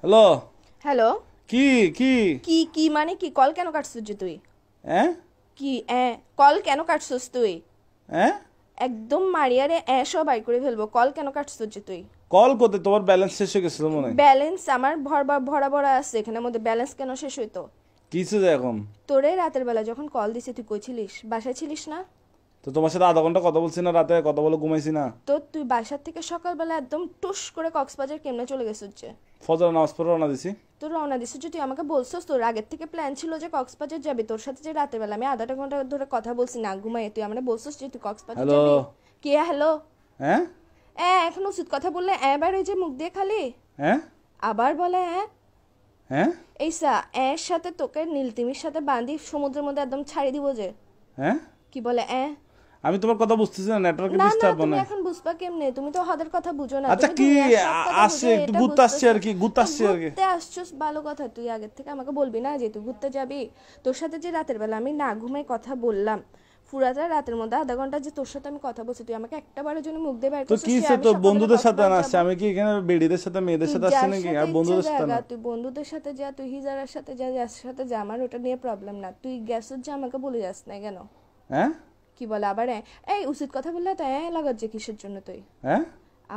Hello. Hello. কি কি কি কি মানে কি? কল কেন কাটছিস যে তুই? হ্যাঁ কি কল কেন কাটছিস তুই? হ্যাঁ একদম মারিয়ারে সব বাই করে ফেলবো। কল কেন কাটছিস যে তুই? কল করতে তোমার ব্যালেন্স শেষ হয়ে গেছিল মনে হয়। ব্যালেন্স আমার ভরা ভরা আছে, এখানের মধ্যে ব্যালেন্স কেন শেষ হইতো? কিছে যে এখন তোরে রাতের বেলা যখন কল দিছি তুই কই ছিলিস? বাসায় ছিলিস না? তো তোমার সাথে আধা ঘন্টা কথা বলছি না, রাতে কথা বলে ঘুমাইছি না। তো তুই বাসার থেকে সকালবেলা একদম টুস করে কক্সবাজার কেমনে চলে গেছিস যে? ফজর নামাজ পড়ে রওনা দিছি। তোর রওনা দিছিস যে, তুই আমাকে বলছিস তোর আগের থেকে প্ল্যান ছিল যে কক্সবাজার যাবি। তোর সাথে যে রাতের বেলা আমি আধাটা ঘন্টা ধরে কথা বলছি না ঘুমাই, তুই আমাকে বলছিস যে তুই কক্সবাজার হ্যালো। যাবি। কে হ্যালো? হ্যাঁ এখন উচিত কথা বললে বার ওই যে মুখ দিয়ে খালি হ্যাঁ আবার বলে হ্যাঁ এইসা এর সাথে তোকে নীলতিমির সাথে বাঁধি সমুদ্রের মধ্যে একদম ছাড়ি দিব যে। হ্যাঁ কি বলে আমি তোমার কথা বুঝতেছি না, নেটওয়ার্কে না না, ডিস্টার্ব তুমি মানে। এখন বুঝবা কেমনে? তুমি তো হাদের কথা বুঝো না। আচ্ছা তুমি কি দুনিয়ার সব কথা আসছে, বুঝো, একটু এটা ঘুরতে আসছে বুঝতেছ আর কি, ঘুরতে আসছে আর কি। ঘুরতে আসছিস ভালো কথা, তুই আগের থেকে আমাকে বলবি না যে তুই ঘুরতে যাবি? তোর সাথে যে রাতের বেলা আমি না ঘুমাই কথা বললাম, পুরাটা রাতের মধ্যে আধা ঘন্টা যে তোর সাথে আমি কথা বলছি, তুই আমাকে একটা বারের জন্য মুখ দিয়ে বাইর তো করছিস কি যে সে আমি তো সকালে বন্ধুদের সাথে কক্সবাজার না আসছে, যাবো? আমি কি এখানে বেডিদের সাথে মেয়েদের তুই সাথে আসছি যার নাকি? সাথে আর ইচ্ছা বন্ধুদের সাথে জায়গা, না। তুই বন্ধুদের সাথে যা, তুই হিজারের সাথে যা, যার সাথে যা, আমার ওটা নিয়ে প্রবলেম না। তুই গ্যাসের যে আমাকে বলে যাস না কেন? হ্যাঁ কি বলে আবার এই উচিত কথা বললে তো লাগার যে কিসের জন্য তুই? হ্যাঁ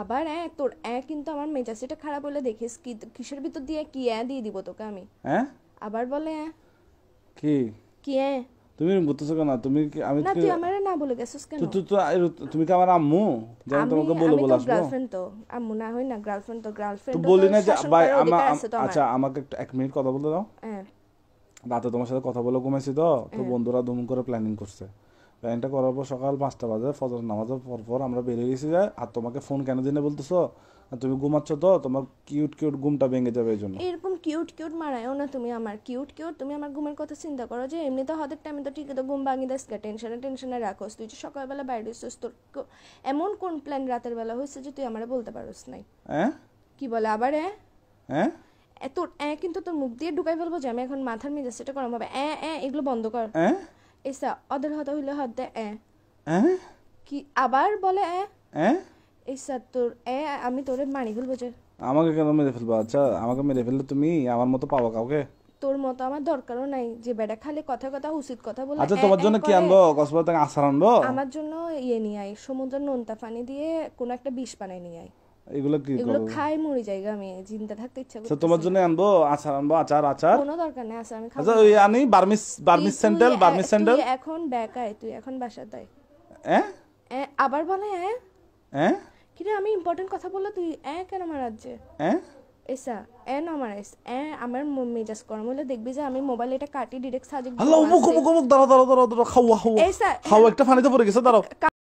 আবার তোর কিন্তু আমার মেজাজটা খারাপ হলে দেখিস কি কিসের ভিতর দিয়ে কি দিয়ে দিব তোকে আমি। হ্যাঁ আবার বলে কি কি তুমি বুঝতেছো কেন? তুমি কি আমি না, তুই আমারে না বলে গেছিস কেন? তুমি কি আমার আম্মু যে আমি তোমাকে বলে আমি বলে তো আসবো? গার্লফ্রেন্ড, তো আম্মু না হই না গার্লফ্রেন্ড, তো তো গার্লফ্রেন্ড বলি না যে ভাই আছে তো আমার। আচ্ছা আমাকে একটা 1 মিনিট কথা বলতে দাও। হ্যাঁ রাতে তোমার সাথে কথা বলে ঘুমাইছি তো তো বন্ধুরা দুম করে প্ল্যানিং করছে। প্ল্যানিংটা করার পর সকাল 5টা বাজে ফজর নামাজের পর আমরা বেরিয়ে গেছি যায়। আর তোমাকে ফোন কেন দিনে বলতেছো? আর তুমি ঘুমাচ্ছ তো, তোমার কিউট কিউট ঘুমটা ভেঙে যাবে এই জন্য। এরকম কিউট কিউট মারায়ও না তুমি আমার। কিউট কিউট তুমি আমার ঘুমের কথা চিন্তা করো যে এমনি তো হাতের টাইমে তো ঠিকই তো ঘুম ভাঙি দেস, টেনশনে টেনশনে রাখোস। তুই যে সকালবেলা বাইরে হইছিস, তোর এমন কোন প্ল্যান রাতের বেলা হয়েছে যে তুই আমারে বলতে পারোস নাই? হ্যাঁ কি বলে আবার হ্যাঁ তোর কিন্তু তোর মুখ দিয়ে ঢুকাই ফেলবো যে আমি এখন মাথার মেজাজটা গরম হবে। এগুলো বন্ধ কর। হ্যাঁ এসা অদের হতা হইলে হাত দে হ্যাঁ কি আবার বলে হ্যাঁ এসা তোর আমি তোরে মারি ফেলবো যে। আমাকে কেন মেরে ফেলবো? আচ্ছা আমাকে মেরে ফেললে তুমি আমার মতো পাবো কাউকে? তোর মতো আমার দরকারও নাই যে বেটা খালি কথা কথা উচিত কথা বলে। আচ্ছা তোমার জন্য কি আনবো? কক্সবাজার থেকে আচার আনবো? আমার জন্য নিয়ে আয়, সমুদ্রের নোনতা পানি দিয়ে কোনো একটা বিষ বানাই নিয়ে আয়। এগুলো কি এগুলো করবো? খাই মরি জায়গা, আমি জিন্দা থাকতে ইচ্ছা আচ্ছা করতেছে তোমার না। জন্য আনবো আচার, আনবো আচার আচার। কোনো দরকার নেই, আছে আমি খাবো আচ্ছা না। ওই আনি বার্মিস স্যান্ডেল। তুই এখন বেকায়, তুই এখন বাসাতে আয়। হ্যাঁ আবার বলে হ্যাঁ কিরে আমি ইম্পর্টেন্ট কথা বললে তুই কেন মারার যে? হ্যাঁ এসা না মারাইস। আমার মেজাজ গরম হলে দেখবি যে আমি মোবাইল এটা কাটি ডিরেক্ট সাজে হ্যালো, অমুক অমুক অমুক, দাঁড়াও দাঁড়াও দাঁড়াও দাঁড়াও, খাওয়া খাওয়া এসা খাওয়া, একটা পানিতে পড়ে গেছে, দাঁড়াও।